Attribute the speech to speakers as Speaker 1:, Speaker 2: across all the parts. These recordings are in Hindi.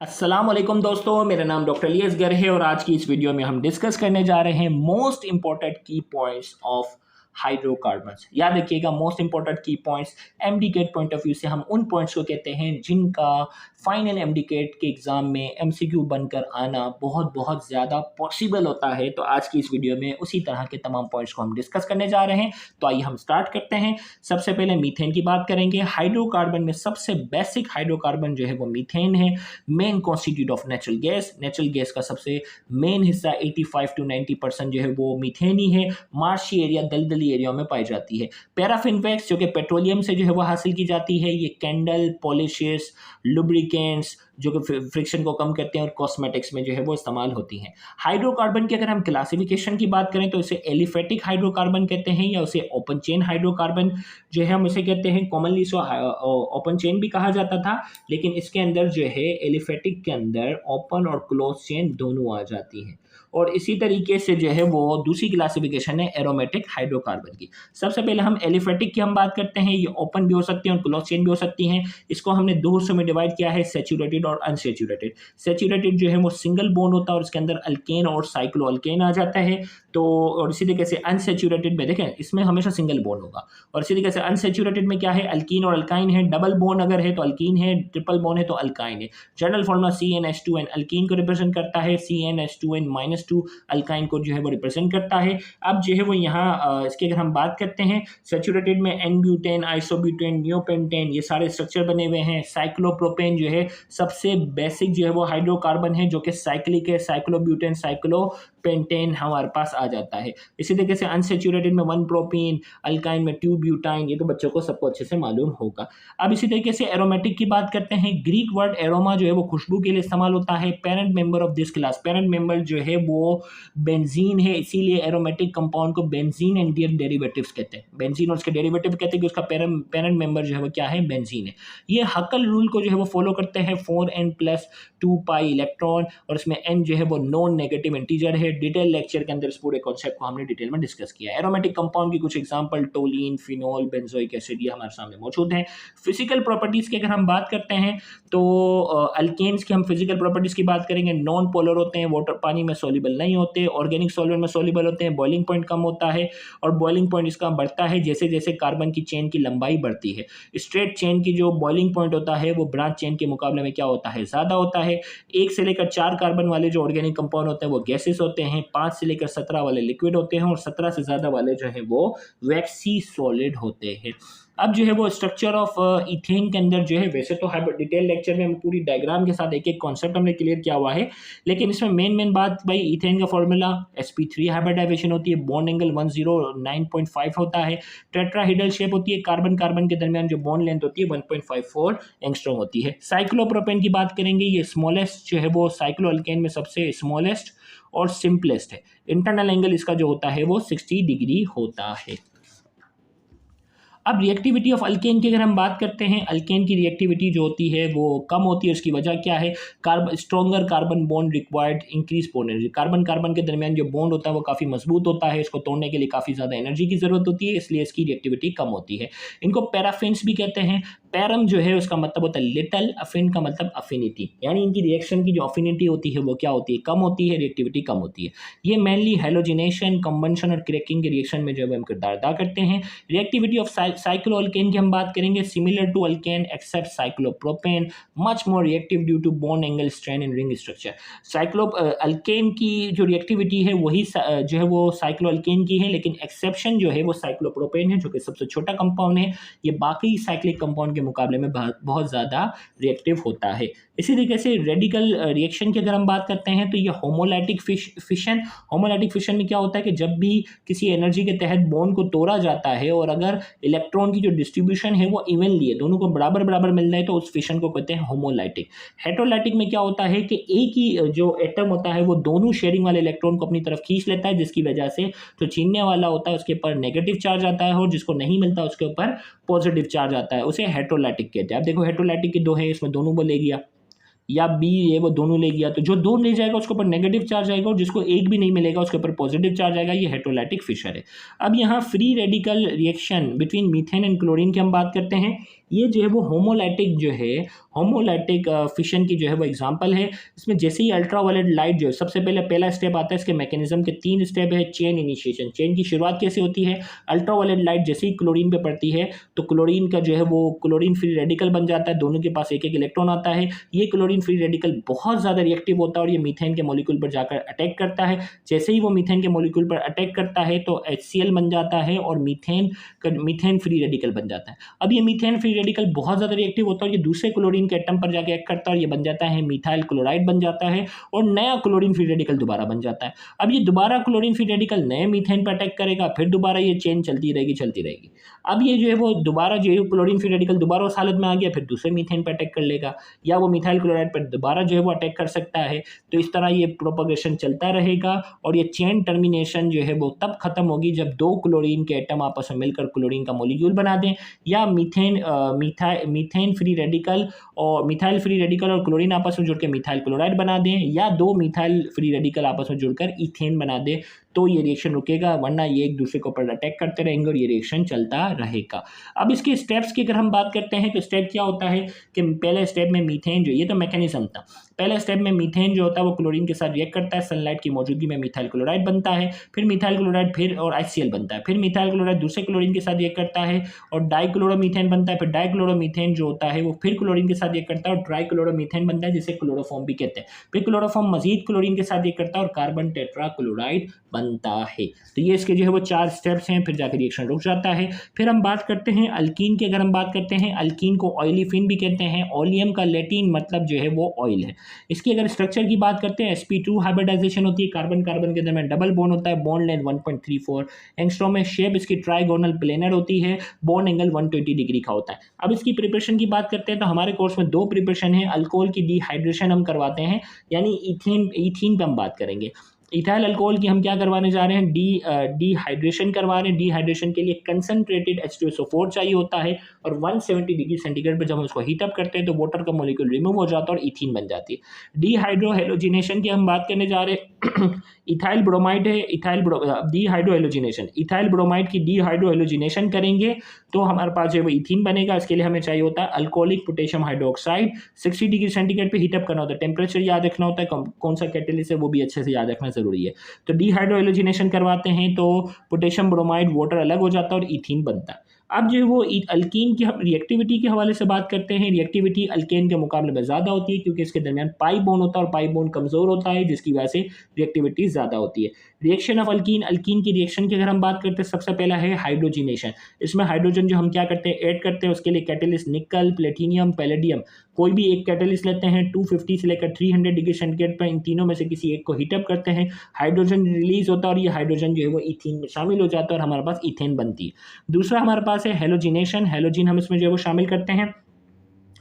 Speaker 1: अस्सलाम वालेकुम दोस्तों, मेरा नाम डॉक्टर इलियास गर है और आज की इस वीडियो में हम डिस्कस करने जा रहे हैं मोस्ट इंपॉर्टेंट की पॉइंट्स ऑफ हाइड्रोकार्बन्स। याद रखिएगा, मोस्ट इंपॉर्टेंट की points MDCAT point of view से हम उन पॉइंट्स को कहते हैं जिनका फाइनल एमडीकेट के एग्जाम में एमसीक्यू बनकर आना बहुत बहुत ज़्यादा पॉसिबल होता है। तो आज की इस वीडियो में उसी तरह के तमाम पॉइंट्स को हम डिस्कस करने जा रहे हैं। तो आइए हम स्टार्ट करते हैं। सबसे पहले मीथेन की बात करेंगे। हाइड्रोकार्बन में सबसे बेसिक हाइड्रोकार्बन जो है वो मीथेन है, main constitute of natural gas. Natural gas का सबसे मेन हिस्सा 85 to 90% जो है वो मीथेन ही है। मार्शी एरिया, दलदली एरिया में पाई जाती है। पैराफिन वैक्स जो कि पेट्रोलियम से जो है वो हासिल की जाती है। ये कैंडल, पॉलिशेस, लुब्रिकेंट्स जो कि फ्रिक्शन को कम करते हैं और कॉस्मेटिक्स में जो है वो इस्तेमाल होती हैं। हाइड्रोकार्बन की अगर हम क्लासिफिकेशन की बात करें तो इसे एलिफेटिक हाइड्रोकार्बन कहते हैं या उसे ओपन चेन हाइड्रोकार्बन जो है हम उसे कहते हैं। कॉमनली इसको ओपन चेन भी कहा जाता था, लेकिन इसके अंदर जो है एलिफेटिक के अंदर ओपन और क्लोज चेन दोनों आ जाती हैं। और इसी तरीके से जो है वो दूसरी क्लासिफिकेशन है एरोमेटिक हाइड्रोकार्बन की। सबसे पहले हम एलिफेटिक की हम बात करते हैं। ये ओपन भी हो सकती हैं और क्लोज चेन भी हो सकती हैं। इसको हमने दो हिस्सों में डिवाइड किया है, सैचुरेटेड और अनसैचुरेटेड। सैचुरेटेड जो है वो सिंगल बॉन्ड होता है और इसके अंदर अल्केन और साइक्लो अल्केन आ जाता है। तो और इसी तरीके से अनसैचुरेटेड में देखें, इसमें हमेशा सिंगल बॉन्ड होगा। और इसी तरीके से अनसैचुरेटेड में क्या है, अल्कीन और अल्काइन है। डबल बॉन्ड अगर है तो अल्कीन है, ट्रिपल बॉन्ड है तो अल्काइन है। जनरल फॉर्मूला CnH2n अल्कीन को रिप्रेजेंट करता है, CnH2n-2 अल्काइन को जो है वो रिप्रेजेंट करता है। अब जो है वो यहाँ इसकी अगर हम बात करते हैं, सैचुरेटेड में N-ब्यूटेन, आइसोब्यूटेन, नियोपेंटेन, ये सारे स्ट्रक्चर बने हुए हैं। साइक्लोप्रोपेन जो है सबसे बेसिक जो है वो हाइड्रोकार्बन है जो कि साइक्लिक है। साइक्लोब्यूटेन, साइक्लोपेंटेन हमारे पास आ जाता है। इसी तरीके से अनसैचुरेटेड में 1-प्रोपीन, अल्काइन में 2-ब्यूटाइन, ये तो बच्चों को सबको अच्छे से मालूम होगा। अब इसी तरीके से एरोमेटिक की बात करते हैं। ग्रीक वर्ड एरोमा जो है वो खुशबू के लिए इस्तेमाल होता है। Parent member of this class, parent member जो है वो बेंजीन है, इसीलिए एरोमेटिक कंपाउंड को बेंजीन एंड देयर डेरिवेटिव्स कहते हैं। बेंजीन और उसके डेरिवेटिव कहते हैं कि उसका पेरेंट मेंबर जो है वो क्या है, बेंजीन है। ये हकल रूल को जो है वो फॉलो करते हैं। 4n+2 पाई इलेक्ट्रॉन और इसमें n जो है वो नॉन नेगेटिव इंटीजर है। डिटेल लेक्चर के अंदर इस पूरे कॉन्सेप्ट को हमने डिटेल में डिस्कस किया है। एरोमेटिक कंपाउंड की कुछ example toluene, phenol, benzoic acid, ये हमारे सामने मौजूद हैं। फिजिकल प्रॉपर्टीज की अगर हम बात करते हैं तो अल्केन्स की हम फिजिकल प्रॉपर्टीज की बात करेंगे। नॉन पोलर होते हैं, वाटर पानी में सॉल्युबल नहीं होते, ऑर्गेनिक सॉल्वेंट में सॉल्युबल होते हैं, बॉइलिंग पॉइंट कम होता है और बॉइलिंग पॉइंट इसका बढ़ता है जैसे जैसे कार्बन की चेन की लंबाई बढ़ती है। स्ट्रेट चेन की जो बॉइलिंग पॉइंट होता है वो ब्रांच चेन के मुकाबले में क्या होता है, ज़्यादा होता है। 1 से लेकर 4 कार्बन वाले जो ऑर्गेनिक कंपाउंड होते हैं वो गैसेस होते हैं। 5 से लेकर 17 वाले लिक्विड होते हैं और 17 से ज़्यादा वाले जो है वो वैक्सी सॉलिड होते हैं। अब जो है वो स्ट्रक्चर ऑफ इथेन के अंदर जो है, वैसे तो डिटेल लेक्चर में हम पूरी डायग्राम के साथ एक एक कॉन्सेप्ट हमने क्लियर किया हुआ है, लेकिन इसमें मेन बात भाई इथेन का फॉर्मूला sp3 हाइब्रिडाइजेशन होती है, बॉन्ड एंगल 109.5 होता है, टेट्राहेड्रल शेप होती है, कार्बन कार्बन के दरमियान जो बॉन्ड लेंथ होती है 1.54 एंगस्ट्रॉम होती है। साइक्लोप्रोपेन की बात करेंगे, ये स्मॉलेस्ट जो है वो साइक्लो अल्केन में सबसे स्मॉलेस्ट और सिंपलेस्ट है। इंटरनल एंगल इसका जो होता है वो 60 डिग्री होता है। अब रिएक्टिविटी ऑफ अल्केन की अगर हम बात करते हैं, अल्केन की रिएक्टिविटी जो होती है वो कम होती है। उसकी वजह क्या है, stronger carbon bond required increase bond energy. Carbon carbon के दरमियान जो बॉन्ड होता है वो काफ़ी मजबूत होता है, इसको तोड़ने के लिए काफ़ी ज़्यादा एनर्जी की ज़रूरत होती है, इसलिए इसकी रिएक्टिविटी कम होती है। इनको पैराफिन्स भी कहते हैं। पैरम जो है उसका मतलब होता है लिटल, अफिन का मतलब अफिनिटी, यानी इनकी रिएक्शन की जो अफिनिटी होती है वो क्या होती है, कम होती है, रिएक्टिविटी कम होती है। ये मेनली हैलोजिनेशन, कंबंशन और क्रैकिंग के रिएक्शन में जो है हम किरदार अदा करते हैं। रिएक्टिविटी ऑफ साइक्लो अल्केन की हम बात करेंगे, similar to alkane except cyclopropane, much more reactive due to bond angle strain and ring structure. Cyclo alkane की जो रिएक्टिविटी है वही जो है वो साइक्लो अल्केन की है, लेकिन एक्सेप्शन जो है वो साइक्लोप्रोपेन है जो कि सबसे छोटा कंपाउंड है। ये बाकी साइक्लिक कंपाउंड के मुकाबले में बहुत ज़्यादा रिएक्टिव होता है। इसी तरीके से रेडिकल रिएक्शन की अगर हम बात करते हैं तो ये होमोलाइटिक फिशन। होमोलाइटिक फिशन में क्या होता है कि जब भी किसी एनर्जी के तहत बॉन्ड को तोड़ा जाता है और अगर इलेक्ट्रॉन की जो डिस्ट्रीब्यूशन है वो इवनली है, दोनों को बराबर बराबर मिल रहा है, तो उस फिशन को कहते हैं होमोलाइटिक। हेटेरोलाइटिक में क्या होता है कि एक ही जो एटम होता है वो दोनों शेयरिंग वाले इलेक्ट्रॉन को अपनी तरफ खींच लेता है, जिसकी वजह से जो छीनने वाला होता है उसके ऊपर नेगेटिव चार्ज आता है और जिसको नहीं मिलता उसके ऊपर पॉजिटिव चार्ज आता है, उसे हेटेरोलाइटिक कहते हैं। अब देखो हेटेरोलाइटिक के दो है, इसमें दोनों वो ले गया, या बी ये वो दोनों ले गया, तो जो दो ले जाएगा उसके ऊपर नेगेटिव चार्ज आएगा और जिसको एक भी नहीं मिलेगा उसके ऊपर पॉजिटिव चार्ज आएगा। ये हेटेरोलाइटिक फिशर है। अब यहाँ free radical reaction between methane and chlorine की हम बात करते हैं। ये जो है वो होमोलाइटिक फिशन की जो है वो एग्जांपल है। इसमें जैसे ही अल्ट्रावायलेट लाइट जो है, सबसे पहला स्टेप आता है इसके मैकेनिज्म के 3 स्टेप है। चेन इनिशिएशन, चेन की शुरुआत कैसे होती है, अल्ट्रावायलेट लाइट जैसे ही क्लोरीन पे पड़ती है तो क्लोरीन का जो है वो क्लोरीन फ्री रेडिकल बन जाता है, दोनों के पास एक एक इलेक्ट्रॉन आता है। ये क्लोरीन फ्री रेडिकल बहुत ज़्यादा रिएक्टिव होता है और ये मीथेन के मॉलिक्यूल पर जाकर अटैक करता है। जैसे ही वो मीथेन के मॉलिक्यूल पर अटैक करता है तो HCl बन जाता है और मीथेन फ्री रेडिकल बन जाता है। अब ये मीथेन फ्री रेडिकल बहुत ज़्यादा रिएक्टिव होता है और ये दूसरे क्लोरीन के एटम पर जाकर एक्ट करता है और ये बन जाता है मिथाइल क्लोराइड बन जाता है और नया क्लोरीन फ्री रेडिकल दोबारा बन जाता है। अब ये दोबारा क्लोरीन फ्री रेडिकल नए मीथेन पर अटैक करेगा, फिर दोबारा ये चेन चलती रहेगी। अब ये जो है वो दोबारा जो है क्लोरीन फ्री रेडिकल दोबारा उस हालत में आ गया, फिर दूसरे मीथेन पर अटैक कर लेगा या वो मिथाइल क्लोराइड पर दोबारा जो है वो अटैक कर सकता है। तो इस तरह ये प्रोपगेशन चलता रहेगा और ये चेन टर्मिनेशन जो है वो तब खत्म होगी जब 2 क्लोरीन के एटम आपस में मिलकर क्लोरीन का मॉलिक्यूल बना दें या मीथेन फ्री रेडिकल और मिथाइल फ्री रेडिकल और क्लोरीन आपस में जुड़कर मिथाइल क्लोराइड बना दें या 2 मिथाइल फ्री रेडिकल आपस में जुड़कर इथेन बना दें, तो ये रिएक्शन रुकेगा, वरना ये एक दूसरे के ऊपर अटैक करते रहेंगे और ये रिएक्शन चलता रहेगा। अब इसके स्टेप्स की अगर हम बात करते हैं तो स्टेप क्या होता है कि पहले स्टेप में मीथेन जो, ये तो मैकेनिज्म था, पहले स्टेप में मीथेन जो होता है वो क्लोरीन के साथ रिएक्ट करता है, सनलाइट की मौजूदगी में मिथाइल क्लोराइड बनता है, फिर मिथाइल क्लोराइड फिर और HCl बनता है, फिर मिथाइल क्लोराइड दूसरे क्लोरीन के साथ रिएक्ट करता है और डाइक्लोरोमीथेन बनता है, फिर डाइक्लोरोमीथेन जो होता है वो फिर क्लोरीन के साथ रिएक्ट करता है और ट्राइक्लोरोमीथेन बनता है जिसे क्लोरोफॉर्म भी कहते हैं, फिर क्लोरोफॉर्म मजीद क्लोरीन के साथ रिएक्ट करता है और कार्बन टेट्राक्लोराइड बनता है। तो ये इसके जो है वो 4 स्टेप्स हैं, फिर जाकर रिएक्शन रुक जाता है। फिर हम बात करते हैं अल्कीन की। अगर हम बात करते हैं अल्कीन को ऑयलीफिन भी कहते हैं, ओलियम का लैटिन मतलब जो है वो ऑयल है। इसकी अगर स्ट्रक्चर की बात करते हैं sp2 हाइब्रिडाइजेशन होती है, कार्बन कार्बन के दरमियान डबल बॉन्ड होता है, बॉन्ड लेंथ 1.34 एंगस्ट्रॉम है, शेप इसकी ट्राइगोनल प्लेनर होती है, बॉन्ड एंगल 120 डिग्री का होता है। अब इसकी प्रिपरेशन की बात करते हैं तो हमारे कोर्स में 2 प्रिपरेशन है, अल्कोहल की डिहाइड्रेशन हम करवाते हैं, यानी इथीन पे हम बात करेंगे। इथाइल अल्कोहल की हम क्या करवाने जा रहे हैं, डिहाइड्रेशन करवा रहे हैं। डिहाइड्रेशन के लिए कंसनट्रेटेड H2SO4 चाहिए होता है और 170 डिग्री सेंटीग्रेड पर जब हम उसको हीटअप करते हैं तो वाटर का मॉलिक्यूल रिमूव हो जाता है और इथीन बन जाती है। डिहाइड्रोहेलोजिनेशन की हम बात करने जा रहे हैं। इथाइल ब्रोमाइड है, डिहाइड्रोहेलोजिनेशन, इथाइल ब्रोमाइड की डिहाइड्रोहेलोजिनेशन करेंगे तो हमारे पास जो है वो इथीन बनेगा। इसके लिए हमें चाहिए होता है alcoholic potassium hydroxide, 60 degree centigrade पे हीटअप करना होता है, टेम्परेचर याद रखना होता है, कौन सा कैटेलिस्ट है वो भी अच्छे से याद रखना जरूरी है। तो डिहाइड्रोहेलोजिनेशन करवाते हैं तो पोटेशियम ब्रोमाइड वाटर अलग हो जाता है और इथीन बनता है। अब जो वो अल्कीन की हम रिएक्टिविटी के हवाले से बात करते हैं, रिएक्टिविटी अल्केन के मुकाबले में ज़्यादा होती है क्योंकि इसके दरमियान पाई बॉन्ड होता है और पाई बॉन्ड कमज़ोर होता है जिसकी वजह से रिएक्टिविटी ज़्यादा होती है। रिएक्शन ऑफ अल्कीन, अल्कीन की रिएक्शन की अगर हम बात करते हैं सबसे पहला है हाइड्रोजिनेशन। इसमें हाइड्रोजन जो हम क्या करते हैं ऐड करते हैं, उसके लिए कैटेलिस्ट निकल, प्लेटिनियम, पैलेडियम, कोई भी एक कैटेलिस्ट लेते हैं 250 से लेकर 300 डिग्री सेंटीग्रेड पर, इन तीनों में से किसी एक को हीटअप करते हैं, हाइड्रोजन रिलीज होता है और ये हाइड्रोजन जो है वो इथीन में शामिल हो जाता है और हमारे पास इथेन बनती है। दूसरा हमारे पास है हेलोजिनेशन, हेलोजिन हम इसमें जो है वो शामिल करते हैं,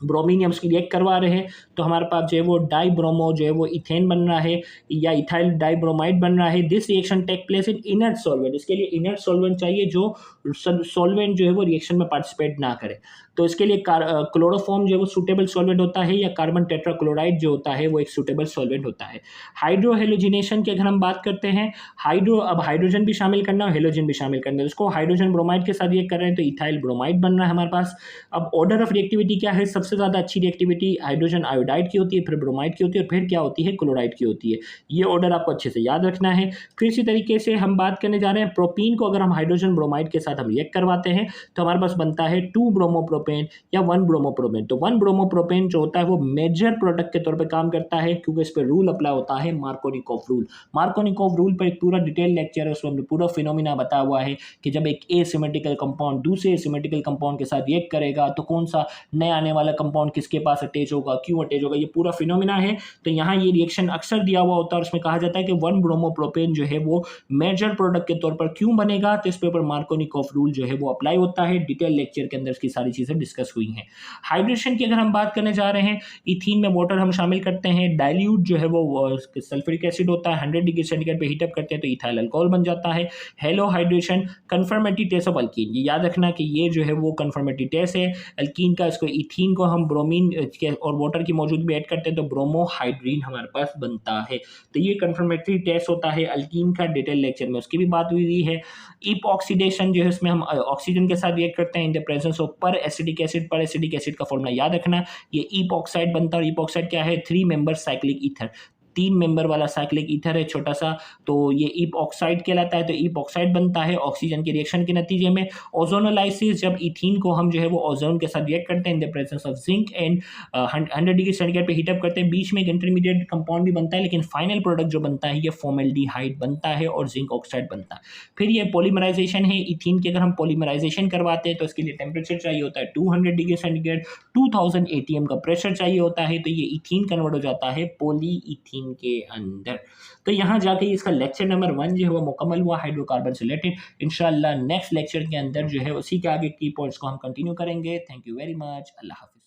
Speaker 1: ब्रोमीन हम उसकी रिएक्ट करवा रहे हैं तो हमारे पास जो है वो डाई ब्रोमो जो है वो इथेन बन रहा है या इथाइल डाइब्रोमाइड बन रहा है। This reaction take place in inert solvent, इसके लिए इनर्ट सॉल्वेंट चाहिए जो सॉल्वेंट जो है वो रिएक्शन में पार्टिसिपेट ना करे, तो इसके लिए क्लोरोफॉर्म जो है वो सूटेबल सॉल्वेंट होता है या कार्बन टेट्राक्लोराइड जो होता है वो एक सूटेबल सॉल्वेंट होता है। हाइड्रोहेलोजिनेशन की अगर हम बात करते हैं, अब हाइड्रोजन भी शामिल करना है, हेलोजन भी शामिल करना है, उसको हाइड्रोजन ब्रोमाइड के साथ रिएक्ट कर रहे हैं तो इथाइल ब्रोमाइड बन रहा है हमारे पास। अब ऑर्डर ऑफ रिएक्टिविटी क्या है, सबसे ज़्यादा अच्छी रिएक्टिविटी हाइड्रोजन आयोडाइड की होती है, फिर ब्रोमाइड की होती है और फिर क्या होती है, क्लोराइड की होती है। ये ऑर्डर आपको अच्छे से याद रखना है। फिर इसी तरीके से हम बात करने जा रहे हैं प्रोपीन को, अगर हम हाइड्रोजन ब्रोमाइड के साथ हम रिएक्ट करवाते हैं तो हमारे पास बनता है 2 ब्रोमोप्रोपेन या 1 ब्रोमोप्रोपेन। तो 1 ब्रोमोप्रोपेन जो होता है वो मेजर प्रोडक्ट के तौर पे काम करता है क्योंकि इस पर रूल अप्लाई होता है मार्कोनिकोव रूल। मार्कोनिकोव रूल पर एक पूरा डिटेल लेक्चर है, उसमें हमने पूरा फिनोमिना बताया हुआ है कि जब एक एसिमेट्रिकल कंपाउंड दूसरे एसिमेट्रिकल कंपाउंड के साथ रिएक्ट करेगा तो कौन सा नया आने वाला कंपाउंड किसके पास अटैच होगा, क्यों अटैच होगा, ये पूरा फिनोमिना है। तो यहाँ ये रिएक्शन अक्सर दिया हुआ होता है और उसमें कहा जाता है कि 1 ब्रोमोप्रोपेन जो है वो मेजर प्रोडक्ट के तौर पर क्यों बनेगा, तो इस पे ऊपर मार्कोनिकोव रूल जो है वो अप्लाई होता है। डिटेल लेक्चर के अंदर इसकी सारी चीजें डिस्कस हुई हैं। हाइड्रेशन की अगर हम बात करने जा रहे हैं, इथीन में वाटर हम शामिल करते हैं, डाइल्यूट जो है वो सल्फ्यूरिक एसिड होता है, 100 डिग्री सेंटीग्रेड पे हीटअप करते हैं तो इथाइल अल्कोहल बन जाता है। Halo hydration, confirmatory test of alkene, ये याद रखना कि ये जो है वो कंफर्मेटरी टेस्ट है अल्कीन का। इसको इथीन को हम ब्रोमीन और वाटर की मौजूदगी में ऐड करते हैं तो ब्रोमोहाइड्रीन हमारे पास बनता है। तो ये कंफर्मेटरी टेस्ट होता है अल्कीन का, डिटेल लेक्चर में उसकी भी बात हुई है। इप ऑक्सीडेशन जो है इसमें हम ऑक्सीजन के साथ रिएक्ट करते हैं इन द प्रेजेंस ऑफ पर एसिडिक एसिड पर एसिडिक एसिड का फॉर्मूला याद रखना, ये ईपॉक्साइड बनता है और ईपॉक्साइड क्या है, 3 मेंबर साइक्लिक ईथर, 3 मेंबर वाला साइक्लिक ईथर है छोटा सा, तो ये ईपॉक्साइड कहलाता है। तो ईपॉक्साइड बनता है ऑक्सीजन के रिएक्शन के नतीजे में। ओजोनोलाइसिस, जब इथीन को हम जो है वो ओजोन के साथ रिएक्ट करते हैं in the presence of zinc and 100 degree centigrade पे हीटअप करते हैं, बीच में एक इंटरमीडिएट कंपाउंड भी बनता है, लेकिन फाइनल प्रोडक्ट जो बनता है ये फॉर्मेल्डिहाइड बनता है और जिंक ऑक्साइड बनता है। फिर ये पॉलीमराइजेशन है, इथीन की अगर हम पॉलीमराइजेशन करवाते हैं तो इसके लिए टेम्परेचर चाहिए होता है 200 डिग्री सेंटीग्रेड, 2000 एटीएम का प्रेशर चाहिए होता है, तो ये इथीन कन्वर्ट हो जाता है पॉली इथीन के अंदर। तो यहाँ जाके इसका लेक्चर नंबर 1 जो है वो मुकम्मल हुआ हाइड्रोकार्बन से रिलेटेड। इंशाल्लाह नेक्स्ट लेक्चर के अंदर जो है उसी के आगे की पॉइंट्स को हम कंटिन्यू करेंगे। Thank you very much. अल्लाह हाफिज़।